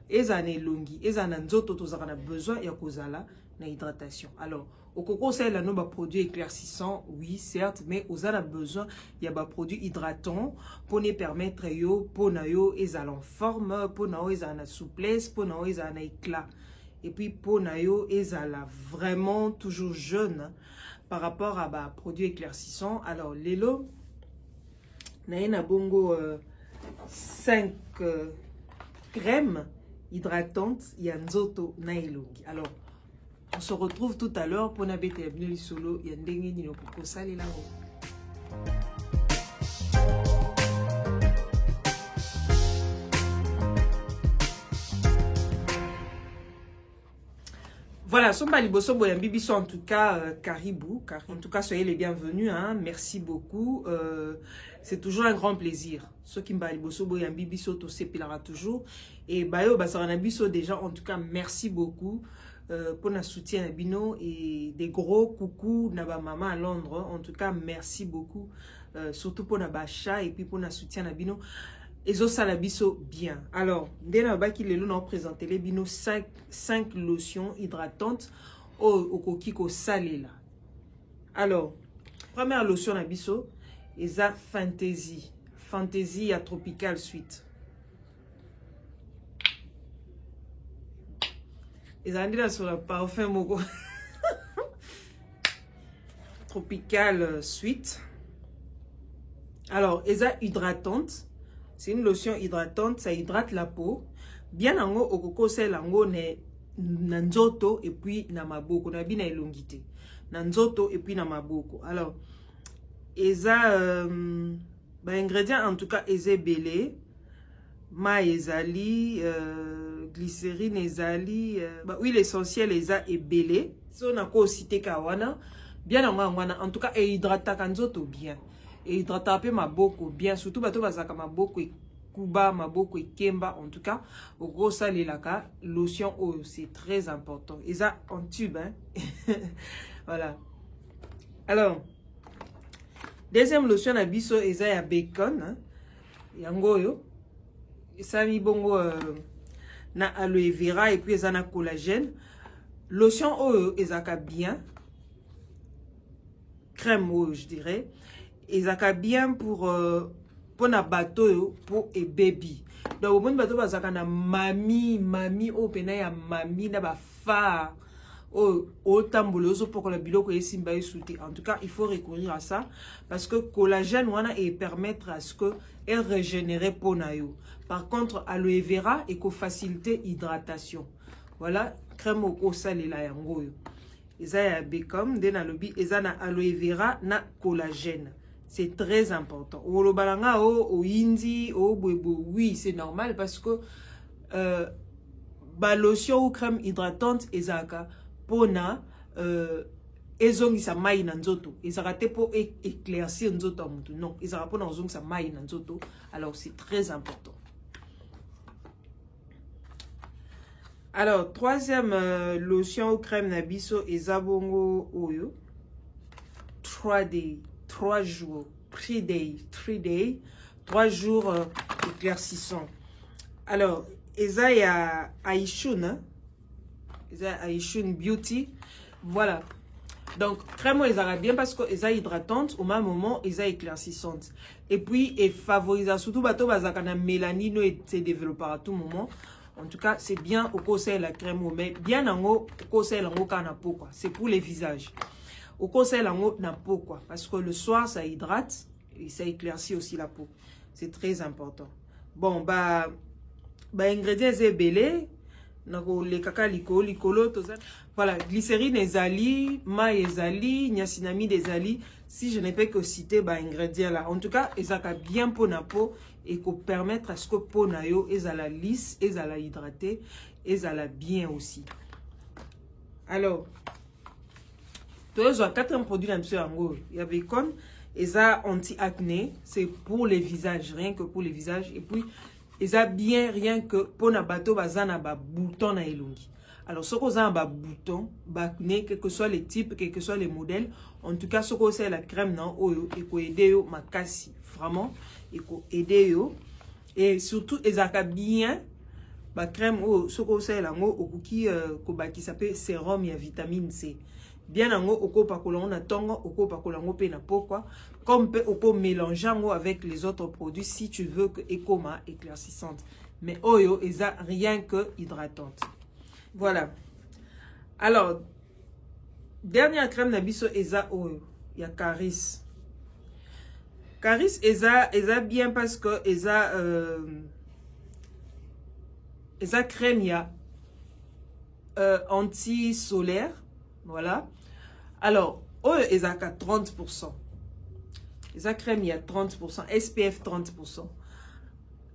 eza na elongi eza na nzoto tozaka na besoin ya kozala na hydratation. Alors au coco c'est la no produit éclaircissant, oui certes, mais aux a besoin il y a produit hydratant pour ne permettre yo pour na yo ezala en forme, pour na yo ezala na souplesse, pour na yo ezala na éclat, et puis pour na yo ezala vraiment toujours jeune par rapport à produit éclaircissant. Alors lelo na bongo 5 crèmes hydratantes ya nzoto na elongi. Alors on se retrouve tout à l'heure pour nabete abino solo ya ndenge ni lokoko sali la. Voilà, Somba Liboso Boyambibiso, en tout cas, Caribou. En tout cas, soyez les bienvenus. Hein. Merci beaucoup. C'est toujours un grand plaisir. Ceux qui m'ont Liboso Boyambibiso, tout s'épilara toujours. Et Bayo Basaranabiso, déjà, en tout cas, merci beaucoup pour notre soutien à Bino. Et des gros coucou, Naba Maman à Londres. En tout cas, merci beaucoup. Surtout pour notre achat et puis pour notre soutien à Bino. Et ça la biso bien. Alors, dès la bas qui les nous présenté les bino 5 lotions hydratantes au coquille salé là. Alors, première lotion à biso, eza Fantasy. Fantasy à Tropical Suite. Ils ont dit là sur le parfum moko. Tropical Suite. Alors, eza hydratante. C'est une lotion hydratante, ça hydrate la peau. Bien en haut, au coco, c'est l'ango ne nanzoto et puis na maboko. Na bina elongité. Nanzoto et puis na maboko. Alors, eza ingrédients en tout cas, eza belé, ma ezali, glycérine ezali, huile essentielle eza et belé. Si on a quoi cité kawana, bien en tout cas, et hydrata kanzoto bien. Et hydrater un peu ma boko bien, surtout bato bazaka ma boko et kuba ma boko et kemba. En tout cas au gros ça les laka lotion oh, c'est très important, et ça en tube hein. Voilà. Alors deuxième lotion à biso eza ya bacon hein? Yango yo ça mi bongo na aloe vera et puis eza na collagène. Lotion oh ezaka bien, crème oh je dirais. Et ça bien pour na bateau pour et baby. Donc au monde bateau bazaka na mami au pena ya mami na ba fa au tamboloso pour que le biloko esimba souté. En tout cas, il faut recourir à ça parce que collagène wana et permettre à ce que elle régénère pour na yo. Par contre, aloe vera et ko faciliter hydratation. Voilà, crème au salé la yango yo. Eza ya bacon, den alobi eza na aloe vera na collagène. C'est très important. Au lobalanga, au indi, au bwebo, oui, c'est normal parce que lotion ou crème hydratante ezaka pona ezongi sa mai na nzoto. Ezaka te pour éclaircir nzoto amutu. Non, ezaka pona ezongi sa mai na nzoto. Alors c'est très important. Alors troisième lotion ou crème nabiso ezabongo oyo 3D. 3 jours, 3 days, 3 jours éclaircissants. Alors, eza ya Aishun, hein? Eza Aishun Beauty. Voilà. Donc, crème eza bien parce que eza hydratante, au même moment, eza éclaircissante. Et puis, elle favorise surtout bateau bazaka na mélanine et se développe à tout moment. En tout cas, c'est bien au conseil la crème, mais bien en haut, au conseil en haut kana pourquoi. C'est pour les visages. Au conseil en haut n'a peau quoi, parce que le soir ça hydrate et ça éclaircit aussi la peau. C'est très important. Bon ingrédients c'est belé, nako le kaka likolo toza. Voilà, glycérine ezali, ma ezali, niacinamide ezali. Si je n'ai pas que citer ingrédients là. En tout cas, ezaka bien pour na peau et qu'on permettre à ce que peau na yo ezala lisse, ezala hydraté, ezala bien aussi. Alors quatrième produit dans le il y a bacon et ça anti-acné, c'est pour les visages, rien que pour les visages. Et puis et ça bien rien que pour na bateau bazana ba bouton na elongi. Alors ce qu'on a ba bouton, acné, quel que soit les types, quel que soit les modèles, en tout cas ce qu'on c'est la crème non oyo et ko aider yo makasi vraiment et ko aider yo et surtout ezaka bien ba crème o soko ça lango okuki ko ba qui s'appelle sérum ya vitamine C. Bien ango oko pakola na tongo oko pakola ngo pe na pourquoi comme peut oko mélanger ngo avec les autres produits si tu veux que ekoma éclaircissante. Mais oyo eza rien que hydratante. Voilà. Alors dernière crème na biso eza oyo ya Caris. Caris eza bien parce que eza crème ya anti-solaire. Voilà. Alors, oyo eza ka 30%. Eza crème ya 30%, SPF 30%.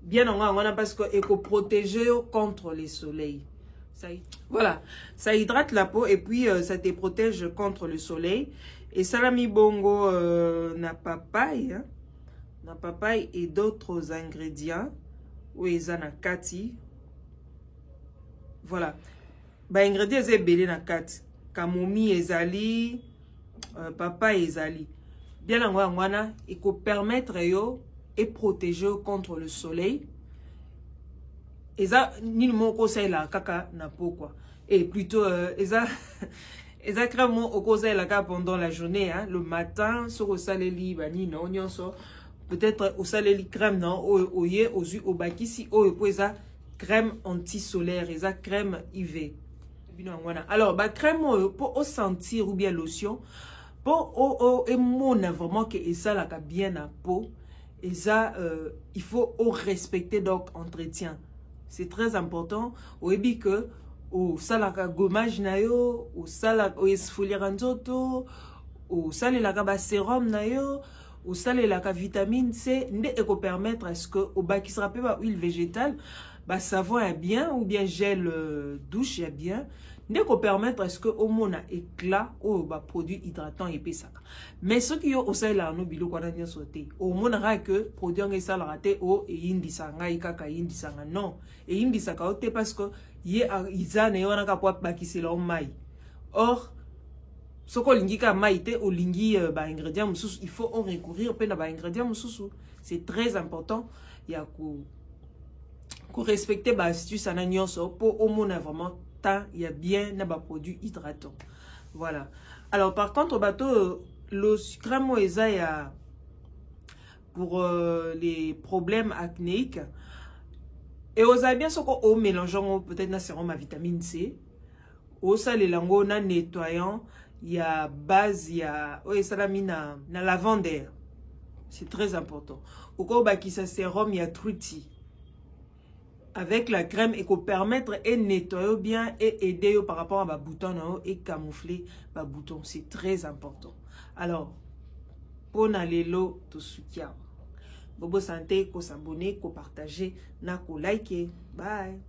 Bien en a parce que éco protéger contre les soleils. Voilà, ça hydrate la peau et puis ça te protège contre le soleil. Et salami bongo na papaye, hein? Na papaye et d'autres ingrédients. Oui, ça na kati. Voilà. Ba ingrédients c'est belé na kati. Camomille ezali, papaye ezali. Bien en wana, il peut permettre yo et protéger contre le soleil. Et ça, ni le mot conseil là, kaka na po quoi. Et plutôt, eza crème au conseil là pendant la journée, hein, le matin, sur au saleli, bani non, on so peut-être au saleli crème non, au yé, aux yeux, au baki si, au eza crème anti-solaire, eza crème IV. Alors, bah crème pour sentir ou bien lotion, pour et mon vraiment que ça là bien à peau, et ça il faut respecter donc entretien. C'est très important. Au début que au salaka gommage na yo, au salaka au esfolieranzoto, au salaka ba sérum na yo, au salaka vitamine C, ne peut permettre est-ce que au bas qui se rappelle ba huile végétale, bah savon est bien ou bien gel douche est bien. Ne peut permettre est-ce que au mona éclat au bas produit hydratant et ça. Mais ce qui au sel là no bilo kwa nanya sauté. Au mona ra que produit en ça la raté au et indi sanga ikaka indi sanga non. Et indi saka ote parce que yé izane yona ka kwa ba ki c'est leur mai. Or ce qu'on lingi ka maïté au lingi ba ingrédients mususu, il faut recourir pe na ba ingrédients mususu. C'est très important. Il y a ko respecter ba astuce ananyonso pour au mona vraiment il y a bien des produits hydratants. Voilà. Alors par contre au bateau le crème eza pour les problèmes acnéiques et aux bien ce qu'on mélangeant peut-être na sérum à vitamine C au sale lango na nettoyant il y a base il y a salamina na lavender. C'est très important. Au ko ba qui ça sérum il y a truti avec la crème et qu'on permettre et nettoyer bien et aider par rapport à ma bouton et camoufler ma bouton. C'est très important. Alors, pour n'allélo tout soutien. Bobo santé, ko s'abonner, ko partager, na ko liker. Bye.